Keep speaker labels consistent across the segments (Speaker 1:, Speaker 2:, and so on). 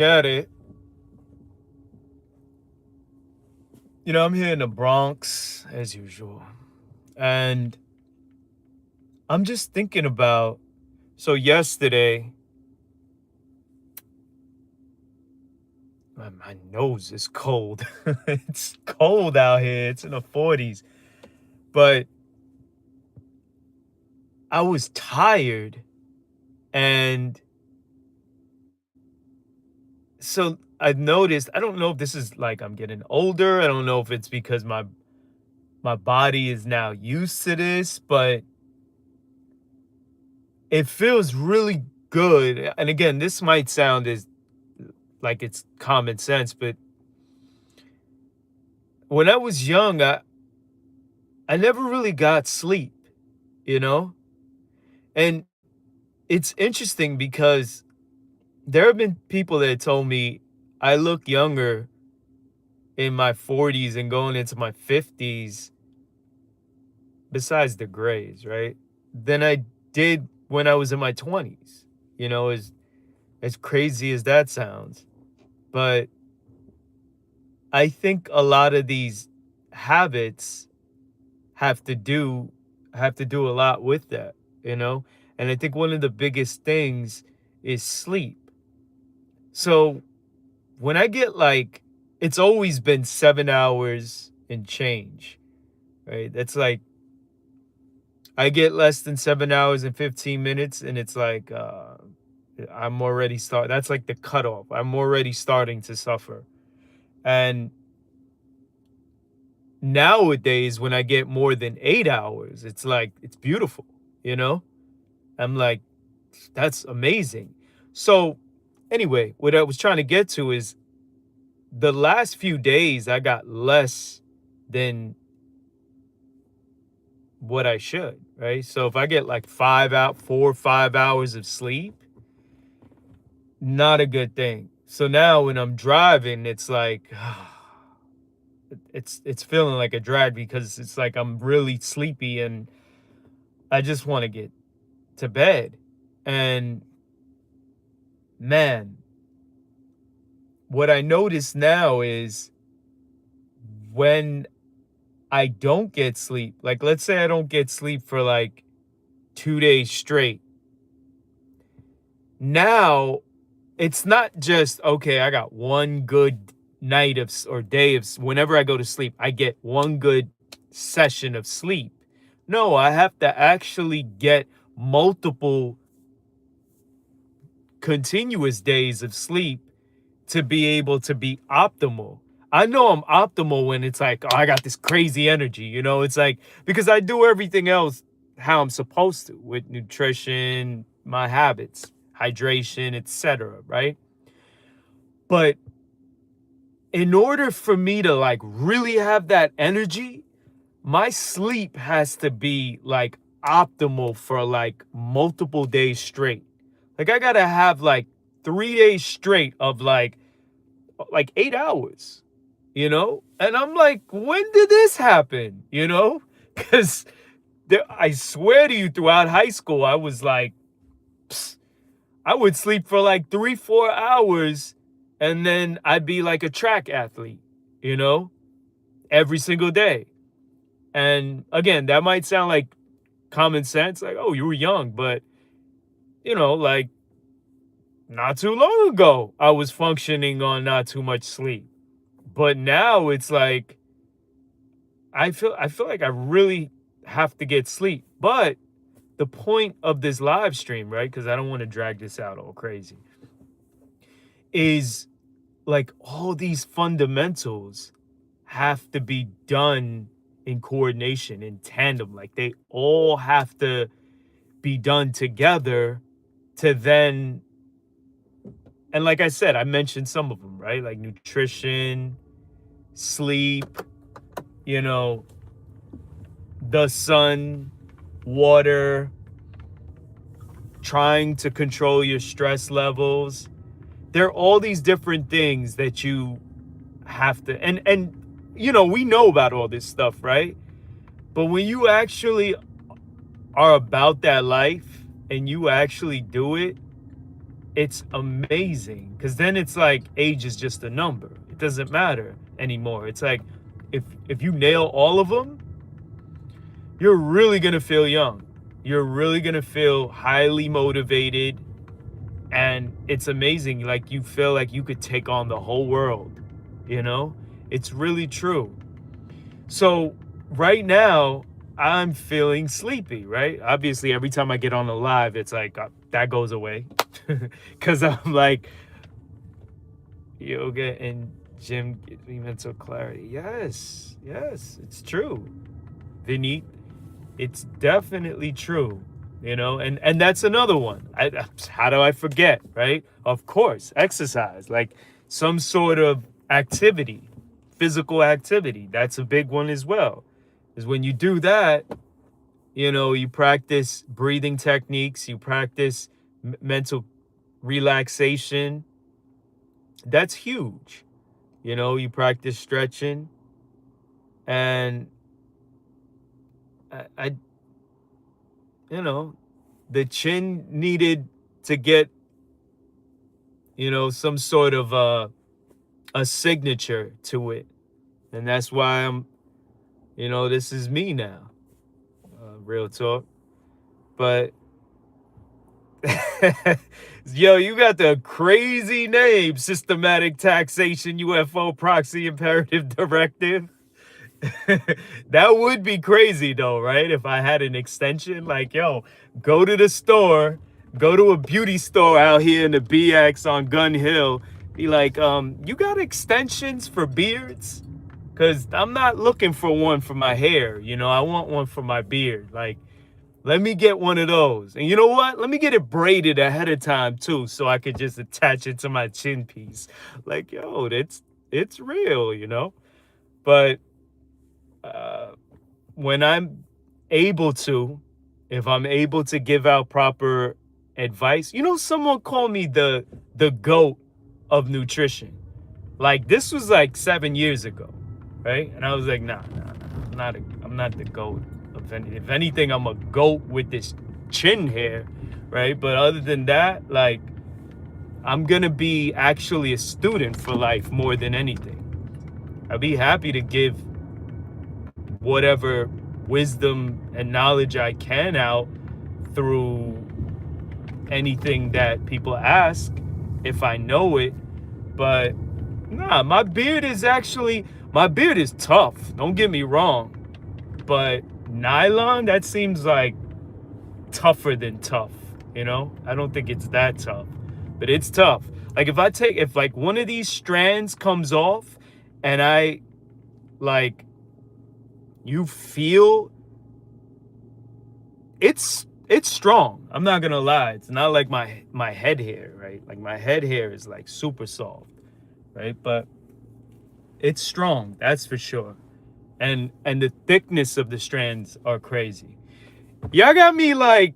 Speaker 1: Get it. I'm here in the Bronx as usual. And I'm just thinking about so yesterday, my nose is cold. It's cold out here. It's in the 40s. But I was tired and so I've noticed, I don't know if this is like I'm getting older. I don't know if it's because my body is now used to this, but it feels really good. And again, this might sound as like it's common sense, but when I was young, I never really got sleep, you know? And it's interesting because there have been people that told me I look younger in my 40s and going into my 50s, besides the grays, right? Than I did when I was in my 20s. As crazy as that sounds. But I think a lot of these habits have to do have to do a lot with that, you know? And I think one of the biggest things is sleep. So when I get like it's always been 7 hours and change, right? That's like I get less than 7 hours and 15 minutes and it's like I'm already that's like the cutoff. I'm already starting to suffer. And nowadays when I get more than 8 hours, it's like it's beautiful, you know? I'm like, that's amazing. So anyway, what I was trying to get to is the last few days I got less than what I should, right? So if I get like 4 or 5 hours of sleep, not a good thing. So now when I'm driving, it's like it's feeling like a drag because it's like I'm really sleepy and I just want to get to bed. And man, what I notice now is when I don't get sleep, like let's say I don't get sleep for like 2 days straight. Now it's not just, okay, I got one good night or day of, whenever I go to sleep, I get one good session of sleep. No, I have to actually get multiple continuous days of sleep to be able to be optimal. I know I'm optimal when it's like, oh, I got this crazy energy, it's like, because I do everything else how I'm supposed to with nutrition, my habits, hydration, etc., right? But in order for me to like really have that energy, my sleep has to be like optimal for like multiple days straight. Like I gotta have like 3 days straight of like 8 hours, And I'm like, when did this happen? Because I swear to you, throughout high school, I was like, I would sleep for like 3, 4 hours, and then I'd be like a track athlete, you know, every single day. And again, that might sound like common sense, like, oh, you were young, but like not too long ago, I was functioning on not too much sleep. But now it's like I feel like I really have to get sleep. But the point of this live stream, right? Because I don't want to drag this out all crazy, is like all these fundamentals have to be done in coordination, in tandem. Like they all have to be done together to then, and like I said, I mentioned some of them, right? Like nutrition, sleep, you know, the sun, water, trying to control your stress levels. There are all these different things that you have to, and we know about all this stuff, right? But when you actually are about that life and you actually do it, it's amazing, because then it's like age is just a number. It doesn't matter anymore. It's like if you nail all of them, you're really gonna feel young. You're really gonna feel highly motivated, and it's amazing. Like, you feel like you could take on the whole world, you know? It's really true. So right now, I'm feeling sleepy, right? Obviously, every time I get on a live, it's like that goes away. Because I'm like, yoga and gym gives me mental clarity. Yes, it's true. Vinny, it's definitely true. You know, and that's another one. How do I forget, right? Of course, exercise, like some sort of activity, physical activity. That's a big one as well. Is when you do that, you know, you practice breathing techniques, you practice mental relaxation. That's huge. You know, you practice stretching, and I you know, the chin needed to get, you know, some sort of a signature to it. And that's why I'm, you know, this is me now. Real talk. But, yo, you got the crazy name, Systematic Taxation UFO Proxy Imperative Directive. That would be crazy though, right? If I had an extension, like, yo, go to the store, go to a beauty store out here in the BX on Gun Hill, be like, you got extensions for beards? Because I'm not looking for one for my hair, you know, I want one for my beard. Like, let me get one of those. And you know what? Let me get it braided ahead of time too, so I could just attach it to my chin piece. Like, yo, it's real, you know? But when I'm able to, if I'm able to give out proper advice, you know, someone called me the GOAT of nutrition. Like, this was like 7 years ago, right? And I was like, nah, I'm not the GOAT of anything. If anything, I'm a GOAT with this chin hair, right? But other than that, like, I'm gonna be actually a student for life more than anything. I'd be happy to give whatever wisdom and knowledge I can out through anything that people ask, if I know it. But nah, my beard is tough, don't get me wrong, but nylon, that seems like tougher than tough, you know? I don't think it's that tough, but it's tough. Like, if like one of these strands comes off and I, like, you feel it's strong. I'm not gonna lie. It's not like my head hair, right? Like, my head hair is like super soft, right? But it's strong, that's for sure. And the thickness of the strands are crazy. Y'all got me like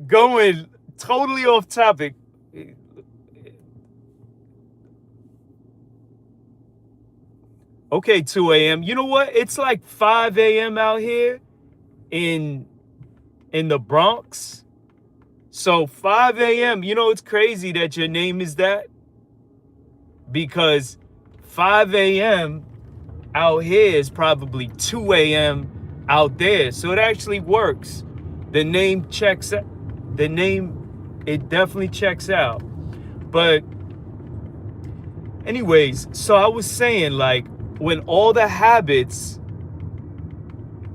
Speaker 1: going totally off topic. Okay, 2 a.m. You know what? It's like 5 a.m. out here in the Bronx. So 5 a.m. You know, it's crazy that your name is that, because 5 a.m. out here is probably 2 a.m. out there. So it actually works. The name checks out. It definitely checks out. But anyways, so I was saying, like, when all the habits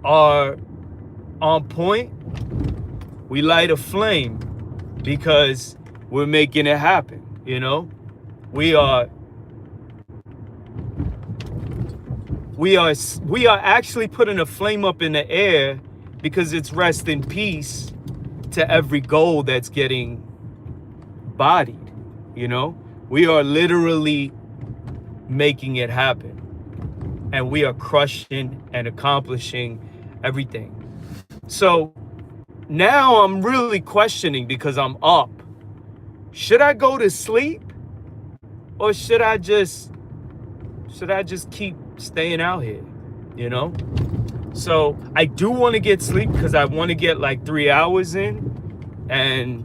Speaker 1: are on point, we light a flame because we're making it happen, you know? We are actually putting a flame up in the air because it's rest in peace to every goal that's getting bodied, you know? We are literally making it happen. And we are crushing and accomplishing everything. So now I'm really questioning, because I'm up. Should I go to sleep, or should I just keep staying out here, you know? So I do want to get sleep because I want to get like 3 hours in and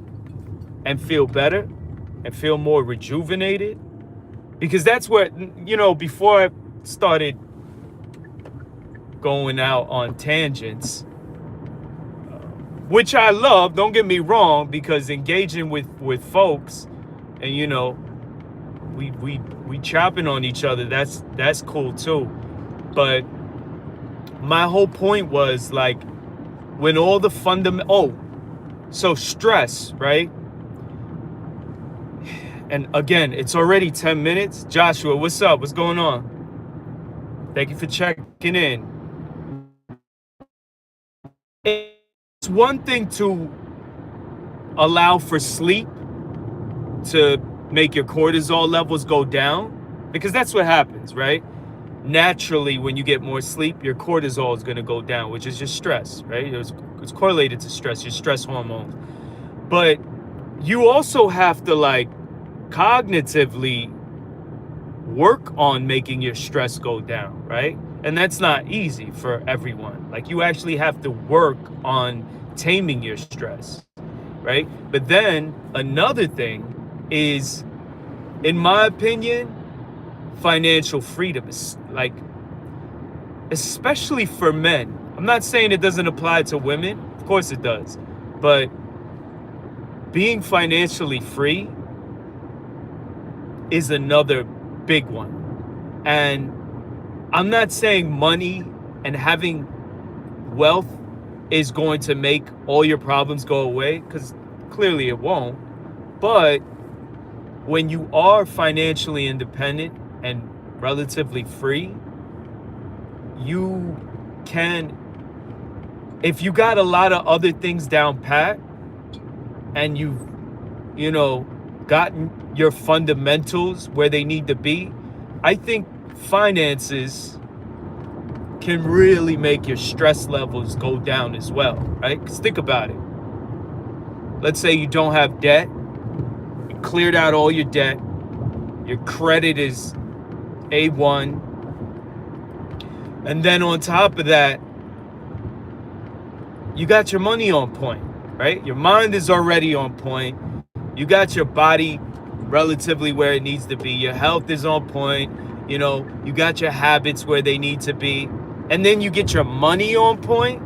Speaker 1: feel better. and feel more rejuvenated. Because that's what, before I started going out on tangents, which I love, don't get me wrong, because engaging with folks and, we chopping on each other, that's cool too. But my whole point was like, when all the so stress, right? And again, it's already 10 minutes. Joshua, what's up? What's going on? Thank you for checking in. It's one thing to allow for sleep to make your cortisol levels go down, because that's what happens, right? Naturally, when you get more sleep, your cortisol is going to go down, which is just stress, right? It's correlated to stress, your stress hormones. But you also have to like cognitively work on making your stress go down, right? And that's not easy for everyone. Like, you actually have to work on taming your stress, right? But then another thing is, in my opinion, financial freedom is like, especially for men. I'm not saying it doesn't apply to women, of course it does, but being financially free is another big one. And I'm not saying money and having wealth is going to make all your problems go away, because clearly it won't. But when you are financially independent and relatively free, you can, if you got a lot of other things down pat and you've, gotten your fundamentals where they need to be, I think finances can really make your stress levels go down as well, right? Because think about it. Let's say you don't have debt, you cleared out all your debt, your credit is A1, and then on top of that, you got your money on point, right? Your mind is already on point. You got your body relatively where it needs to be. Your health is on point. You got your habits where they need to be. And then you get your money on point.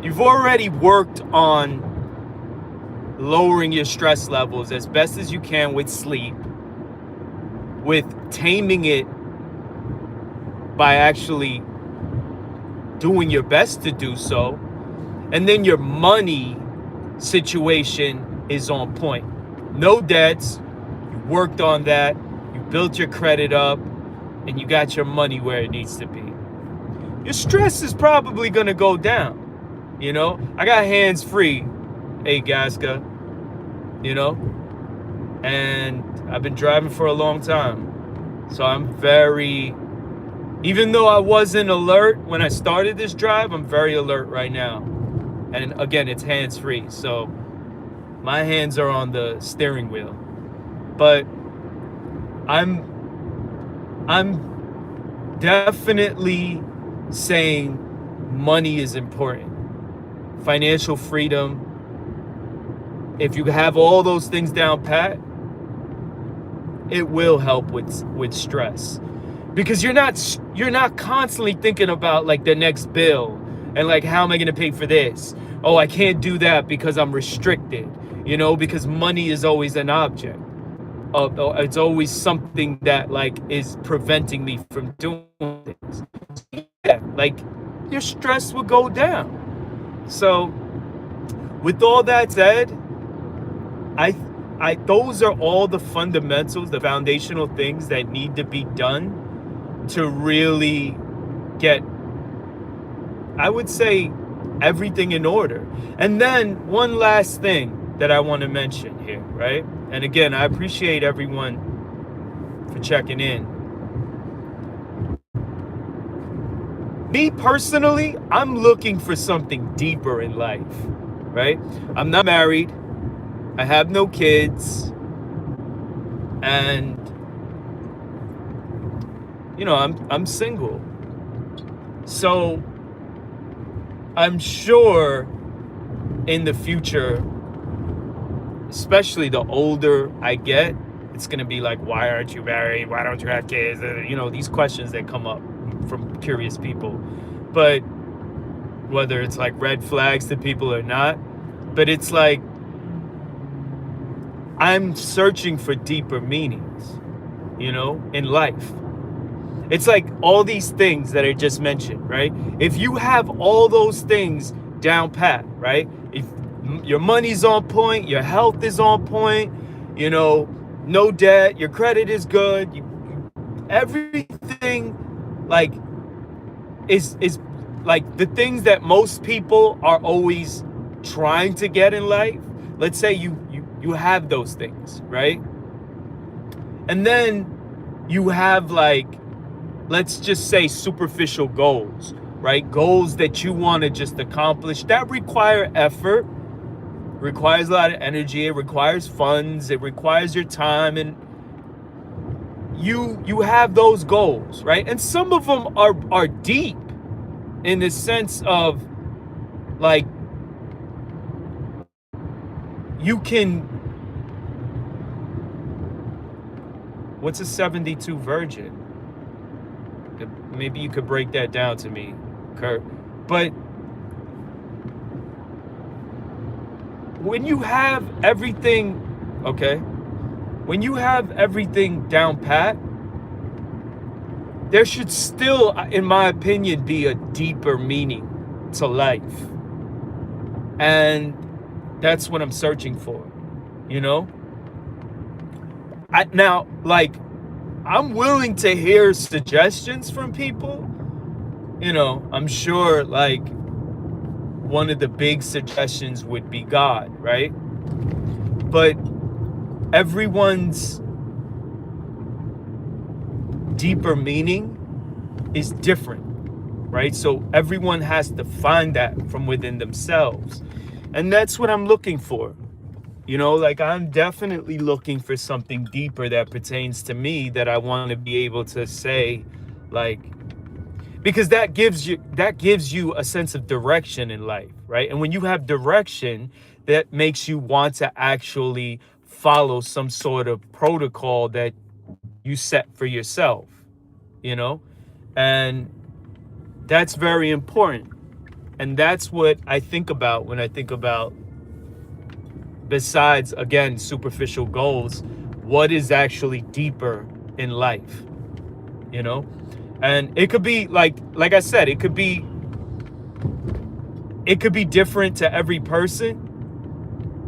Speaker 1: You've already worked on lowering your stress levels as best as you can with sleep, with taming it by actually doing your best to do so. And then your money situation is on point. No debts, you worked on that, you built your credit up, and you got your money where it needs to be. Your stress is probably gonna go down. I got hands free, hey Gasca, and I've been driving for a long time. So I'm even though I wasn't alert when I started this drive, I'm very alert right now. And again, it's hands free, so my hands are on the steering wheel. But I'm definitely saying money is important. Financial freedom. If you have all those things down pat, it will help with stress. Because you're not constantly thinking about like the next bill and like, how am I going to pay for this? Oh, I can't do that because I'm restricted, because money is always an object. It's always something that like is preventing me from doing things. Yeah, like your stress will go down. So with all that said, those are all the fundamentals, the foundational things that need to be done to really get, I would say, everything in order. And then one last thing that I want to mention here, right? And again, I appreciate everyone for checking in. Me personally, I'm looking for something deeper in life, right? I'm not married. I have no kids. And I'm single. So I'm sure in the future especially the older I get, it's gonna be like, why aren't you married? Why don't you have kids? You know, these questions that come up from curious people. But whether it's like red flags to people or not, but it's like I'm searching for deeper meanings, you know, in life. It's like all these things that I just mentioned, right? If you have all those things down pat, right? If your money's on point, your health is on point, you know, no debt, your credit is good, everything like is like the things that most people are always trying to get in life. Let's say you have those things, right? And then you have like, let's just say superficial goals, right? Goals that you want to just accomplish that require effort, requires a lot of energy, it requires funds, it requires your time, and you have those goals, right? And some of them are deep in the sense of like you can, what's a 72 virgin? Maybe you could break that down to me, Kurt. But when you have everything, okay, when you have everything down pat, there should still, in my opinion, be a deeper meaning to life. And that's what I'm searching for, you know? Now, like, I'm willing to hear suggestions from people. You know, I'm sure like one of the big suggestions would be God, right? But everyone's deeper meaning is different, right? So everyone has to find that from within themselves. And that's what I'm looking for. You know, like I'm definitely looking for something deeper that pertains to me that I want to be able to say, like, because that gives you a sense of direction in life, right? And when you have direction, that makes you want to actually follow some sort of protocol that you set for yourself, you know? And that's very important. And that's what I think about when I think about, besides, again, superficial goals, what is actually deeper in life, you know? And it could be like I said, it could be different to every person.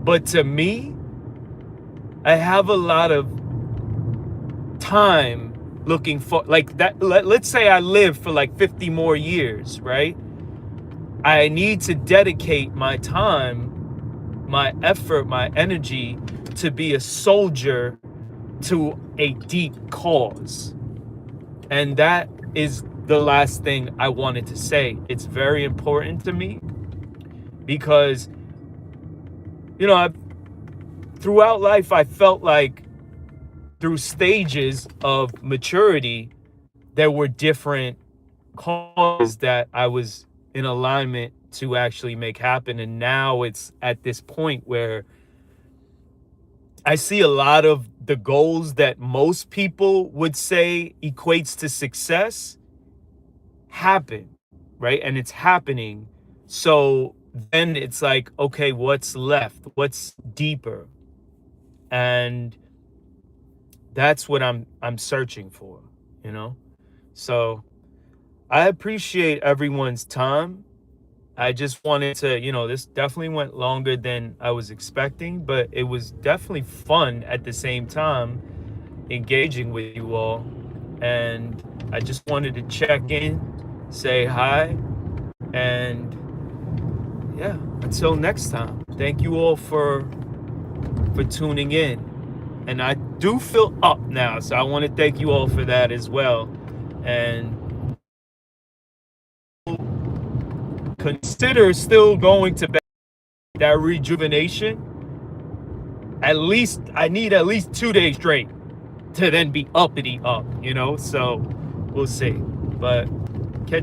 Speaker 1: But to me, I have a lot of time looking for like that. Let's say I live for like 50 more years, right? I need to dedicate my time, my effort, my energy to be a soldier to a deep cause. And that is the last thing I wanted to say. It's very important to me because, you know, throughout life, I felt like through stages of maturity, there were different causes that I was in alignment to actually make happen. And now it's at this point where I see a lot of the goals that most people would say equates to success happen, right? And it's happening. So then it's like, okay, what's left? What's deeper? And that's what I'm searching for, you know? So I appreciate everyone's time. I just wanted to, you know, this definitely went longer than I was expecting, but it was definitely fun at the same time engaging with you all. And I just wanted to check in, say hi, and yeah, until next time. Thank you all for tuning in. And I do feel up now, so I want to thank you all for that as well. And consider still going to bed. That rejuvenation, at least I need at least 2 days straight to then be uppity up, you know? So we'll see. But